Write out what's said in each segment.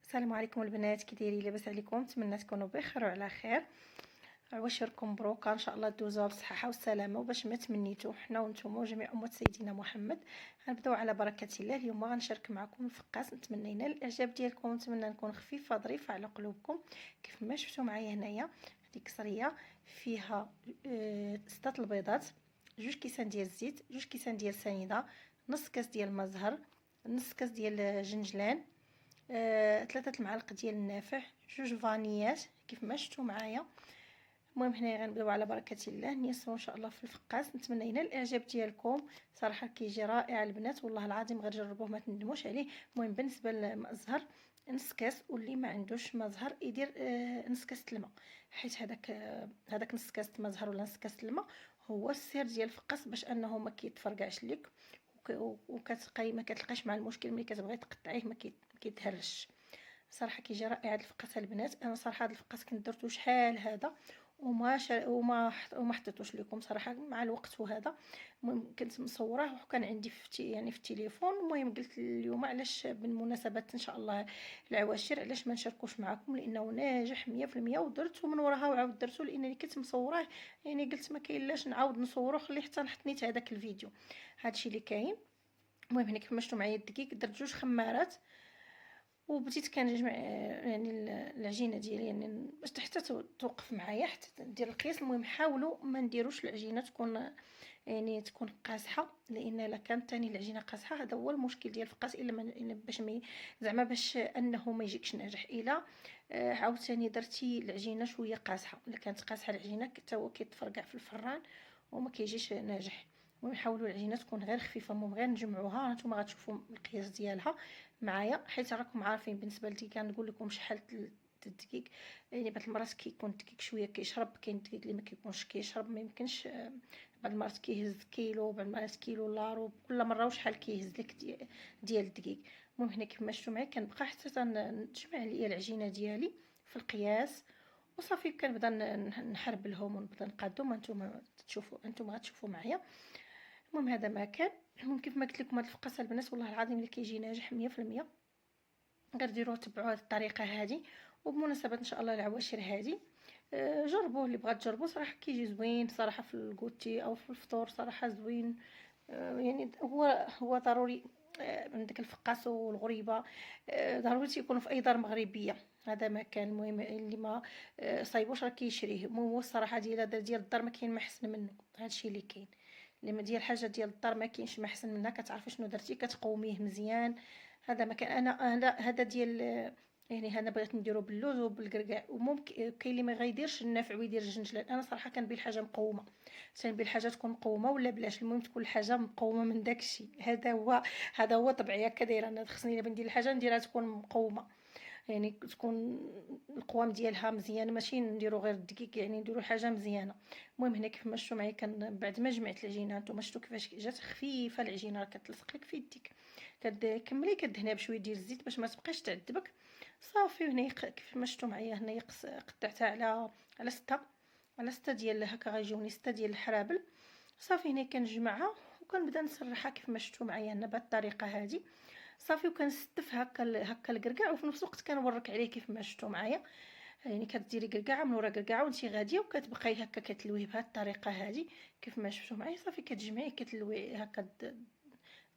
السلام عليكم البنات، كي دايرين؟ لاباس عليكم؟ نتمنى تكونوا بخير وعلى خير. عواشركم مبروكه ان شاء الله دوزوها بالصحه والسلامه وباش ما تمنيتو حنا وانتم وجميع امه سيدنا محمد. غنبداو على بركه الله. اليوم غنشارك معكم الفقاس، نتمنى ينال الاعجاب ديالكم، نتمنى نكون خفيفه ظريفه على قلوبكم. كيف ما شفتوا معايا هنايا هذه كسريه فيها 6 البيضات، 2 كيسان ديال الزيت، 2 كيسان ديال سنيده، نص كاس ديال المزهر، نص كاس ديال الجنجلان، 3 المعالق ديال النافع، 2 فانيات كيف ما شفتوا معايا. المهم هنايا غنبداو على بركه الله نيسروا ان شاء الله في الفقاس، نتمنى ينال الاعجاب ديالكم. صراحه كيجي رائع البنات، والله العظيم غير جربوه ما تندموش عليه. المهم بالنسبه للمزهر نص كاس، واللي ما عندوش مزهر يدير نص كاس الماء، حيت هذاك نص كاس مزهر ولا نص كاس الماء هو السر ديال الفقاس باش انه ما كيتفرقعش لك، وكتبقاي ما كتلقاش مع المشكل ملي كتبغي تقطعيه ما كيتهرش. صراحه كيجي رائع هذا الفقاس البنات. انا صراحه هذا الفقاس كنت درتو شحال هذا وما حطيتوش لكم صراحه مع الوقت وهذا. المهم كنت مصوراه وكان عندي في التليفون. المهم قلت اليوم علاش بالمناسبه ان شاء الله العواشر علاش ما نشاركوش معكم، لانه ناجح 100%، ودرتو من وراها وعاود درتو لانني كنت مصوراه. يعني قلت ما كاينلاش نعاود نصورو، خلي حتى نحط نيت هذاك الفيديو. هادشي اللي كاين. المهم هنا كيف ما شفتوا معايا الدقيق درت 2 خمارات، وبديت كنجمع يعني العجينه ديالي، يعني باش حتى توقف معايا حتى ندير القياس. المهم حاولوا ما نديروش العجينه تكون يعني تكون قاصحه، لان الا كانت ثاني العجينه قاصحه هذا هو المشكل ديال الفقاس. الا ما باش ما زعما باش انه ما يجيكش ناجح. الا عاوتاني درتي العجينه شويه قاصحه، الا كانت قاصحه العجينه حتى هو كيتفرقع في الفران وما كيجيش ناجح. المهم حاولوا العجينه تكون غير خفيفه. المهم غير نجمعوها، نتوما غتشوفوا القياس ديالها معايا، حيت راكم عارفين بالنسبه لي كنقول لكم شحال الدقيق. يعني بعض المرات كيكون الدقيق شويه كيشرب، كاين الدقيق اللي ما كيكونش كيشرب، ما يمكنش. بعض المرات كيهز كيلو، بعض المرات كيلو لارو، كل مره وشحال كيهز لك ديال الدقيق. المهم هنا كيف ما شفتوا معايا كنبقى حتى نجمع ليا العجينه ديالي في القياس وصافي. كنبدا نحربلهم ونبدا نقادهم. انتم غتشوفوا معايا. المهم هذا ما كان. المهم كيف ما قلت لكم هذا الفقاس البنات والله العظيم اللي كيجي ناجح 100%. غير ديروه تبعوا هذه الطريقه هذه. وبمناسبه ان شاء الله العواشر هذه جربوه، اللي بغات تجربوه صراحه كيجي زوين صراحه في الكوتي او في الفطور، صراحه زوين. يعني هو ضروري من داك الفقاس والغريبه ضروري يكونوا في اي دار مغربيه. هذا ما كان. المهم اللي ما صايبوش راه كيشريه. المهم هو الصراحه ديال الدار ما كاين ما احسن منه. هادشي اللي كاين. لما ديال حاجه ديال الدار ما كاينش ما احسن منها. كتعرفي شنو درتي، كتقوميه مزيان. هذا ما كان. انا هذا ديال يعني انا بغيت نديرو باللوز وبالكركاع. وممكن كاين اللي ما غيديرش النافع ويدير الجنجلان. انا صراحه كنبي الحاجه مقومه، تنبي الحاجه تكون مقومه ولا بلاش. المهم تكون الحاجه مقومه من داكشي. هذا هو طبيعي. هكا دايره انا. خصني الا ندير الحاجه نديرها تكون مقومه، يعني تكون القوام ديالها مزيان، ماشي نديرو غير الدقيق، يعني نديرو حاجه مزيانه. المهم هنا كيف ما شفتوا معايا كان بعد ما جمعت العجينه، نتوما شفتوا كيفاش جات خفيفه العجينه، راه كتلصق لك في يديك. كتكملي كدهنيها بشويه ديال الزيت باش ما تبقاش تعذبك. صافي. وهنا كيف ما شفتوا معايا هنايا قطعتها على 6، على 6 ديال هكا غيجوني 6 ديال الحرابل. صافي هنا كنجمعها وكنبدا نسرحها كيف ما شفتوا معايا هنا بهذه الطريقه هذه. صافي. وكنستف هكا الكركاع، وفي نفس الوقت كنورك عليه كيف ما شفتوا معايا. يعني كديري كركاعه من ورا كركاعه وانتي غاديه، وكتبقاي هكا كتلويه بهذه الطريقه هذه كيف ما شفتوا معايا. صافي كتجمعيه كتلويه هكا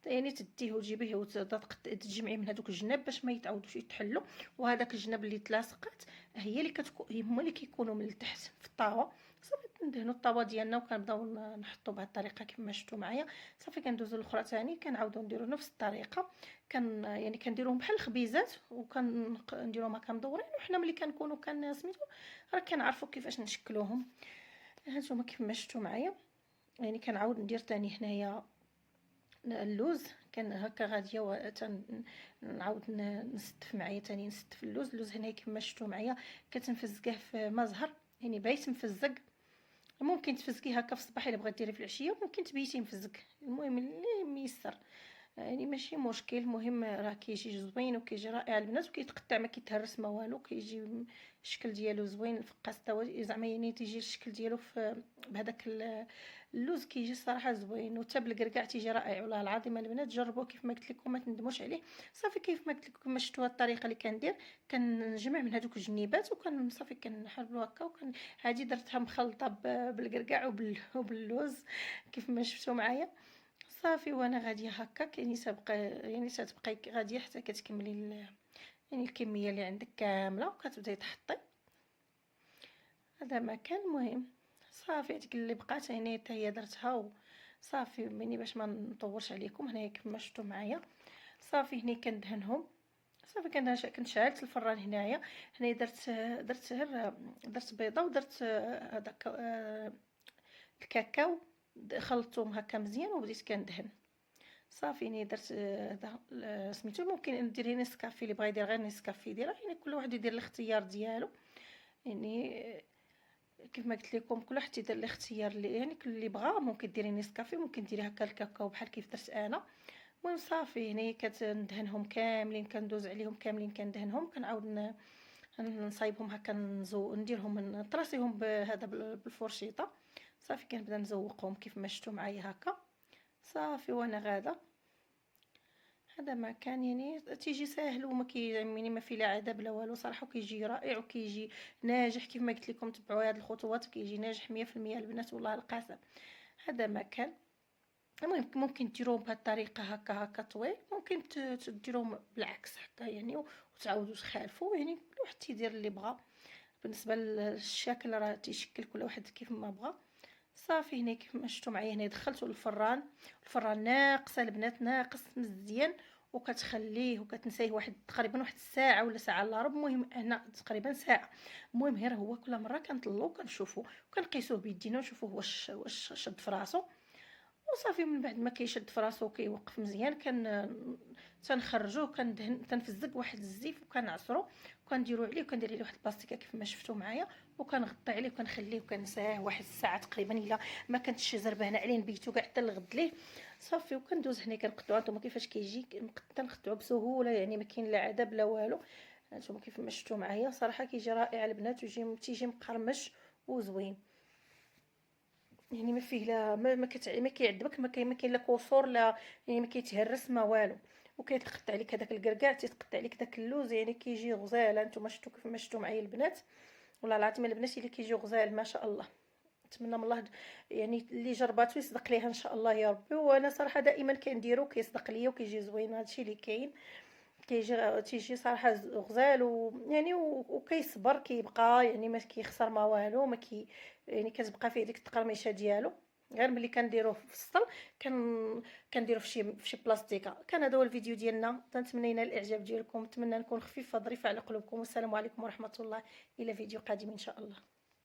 يعني تديه وتجيبيه وتجمعيه من هذوك الجناب باش ما يتعاودوش يتحلوا. وهذاك الجناب اللي تلاصقات هي اللي هما اللي كيكونوا من التحت في الطاوه. صافي ندهنوا الطاوه ديالنا وكنبداو نحطوا بهذه الطريقه كيف ما شفتوا معايا. صافي كندوزو الاخرى ثاني كنعاودوا نديروا نفس الطريقه. يعني كنديروهم بحال الخبيزات وكنديروهم هكا مدورين، وحنا ملي كنكونوا سميتو راه كنعرفوا كيفاش نشكلوهم. هانتوما كيف ما شفتوا معايا. يعني كنعاود ندير ثاني هنايا اللوز. كان هكا غاديه نعاود نستف معايا ثاني نستف اللوز هنا كيف ما شفتوا معايا. كتنفزقه في مزهر، يعني بايت مفزق. ممكن تفزقيه هكا في الصباح الا بغيتي ديريه في العشيه، وممكن تبيتي مفزق. المهم اللي ميسر، يعني ماشي مشكل. المهم راه كيجي زوين وكيجي رائع البنات، وكيتقطع ما كيتهرس ما والو. كيجي الشكل ديالو زوين. الفقاس زعما يعني تيجي الشكل ديالو في بهذاك اللوز كيجي الصراحه زوين، وحتى بالكركاع تيجي رائع والله العظيم البنات. جربوه كيف ما قلت لكم ما تندموش عليه. صافي كيف ما قلت لكم كما شفتوا الطريقه اللي كندير، كنجمع من هذوك الجنيبات وكن صافي كنحربلو هكا. وكن هذه درتها مخلطه بالكركاع وباللوز كيف ما شفتوا معايا. صافي وانا غاديه هكا يعني سابقه يعني تتبقاي غاديه حتى كتكملي يعني الكميه اللي عندك كامله وكتبداي تحطي. هذا ما كان مهم. صافي هذيك اللي بقات هنا حتى هي درتها وصافي مني باش ما نطولش عليكم. هنايا كيف ما شفتوا معايا صافي هنا كندهنهم. صافي كنت شعلت الفران هنايا. هنا درت غير درت بيضه ودرت هذاك الكاكاو، خلطتهم هكا مزيان وبديت كندهن. صافي ني درت هذا سميتو. ممكن ديري نسكافي اللي بغا يدير غير نسكافي يديرها، يعني كل واحد يدير الاختيار ديالو. يعني كيف ما قلت لكم كل واحد يدير الاختيار اللي يعني كل اللي بغا. ممكن ديري نسكافي، ممكن ديري هكا الكاكاو بحال كيف درت انا. المهم صافي هنا كندهنهم كاملين، كندوز عليهم كاملين كندهنهم. كنعاود نصايبهم هكا نديرهم نطراسيهم بهذا بالفرشيطه. صافي كنبدا نزوقهم كيف ما شفتوا معايا هكا. صافي وانا غاده هذا ما كان يعني تيجي ساهل وما يعني ما فيه لا عذاب لا والو صراحه. وكيجي رائع وكيجي ناجح كيف ما قلت لكم. تبعوا هذه الخطوات كيجي ناجح 100% البنات والله القاسم. هذا ما كان. المهم ممكن ديروه بهذه الطريقه هكا طويل، ممكن تديروه بالعكس هكا يعني وتعاودوا تخالفوا. يعني كل واحد تيدير اللي بغا. بالنسبه للشكل راه تيشكل كل واحد كيف ما بغا. صافي هنا كيف ما شفتوا معايا هنا دخلته للفران. الفران ناقص البنات، ناقص مزيان. وكتخليه وكتنسيه واحد تقريبا واحد الساعه ولا ساعه الا ربع. المهم هنا تقريبا ساعه. المهم غير هو كل مره كنطلو كنشوفو وكنقيسوه بيدينا ونشوفوه واش شد في راسو. وصافي من بعد ما كيشد في راسو وكيوقف مزيان تنخرجوه. تنفزق واحد الزيف وكنعصرو وكنديرو عليه وكندير عليه واحد البلاستيكه كيف ما شفتوا معايا. وكنغطي عليه وكنخليه وكنساه واحد الساعه تقريبا الا ما كانتش زربانه عليه نبيتو كاع حتى الغد ليه. صافي وكندوز هنا كنقطعو. نتوما كيفاش كيجي كنقطعو بسهوله يعني ما كاين لا عذاب لا والو. نتوما كيف ما شفتوا معايا صراحه كيجي رائع البنات تيجي مقرمش وزوين. يعني ما فيه لا ما كيعذبك، ما كاين لا كسور لا يعني ما كيتهرس ما والو. وكيتقطع عليك هذاك الكركاع، تيتقطع عليك داك اللوز يعني كيجي غزال. نتوما شفتوا كيف ما شفتوا معايا البنات والله العظيم البنات اللي كيجيو غزال ما شاء الله. نتمنى من الله يعني اللي جرباتو يصدق ليها ان شاء الله يا ربي. وانا صراحه دائما كنديرو كيصدق ليا وكيجي زوين. هادشي اللي كاين. تيجي صراحه غزال ويعني وكيصبر كيبقى يعني ما كيخسر ما والو ما يعني كتبقى فيه ديك التقرميشه ديالو. غير ملي كنديروه في السطل كنديروه في شي بلاستيكه. كان هذا هو الفيديو ديالنا. نتمنى ينال الاعجاب ديالكم. نتمنى نكون خفيفه ظريفه على قلوبكم. والسلام عليكم ورحمه الله. الى فيديو قادم ان شاء الله.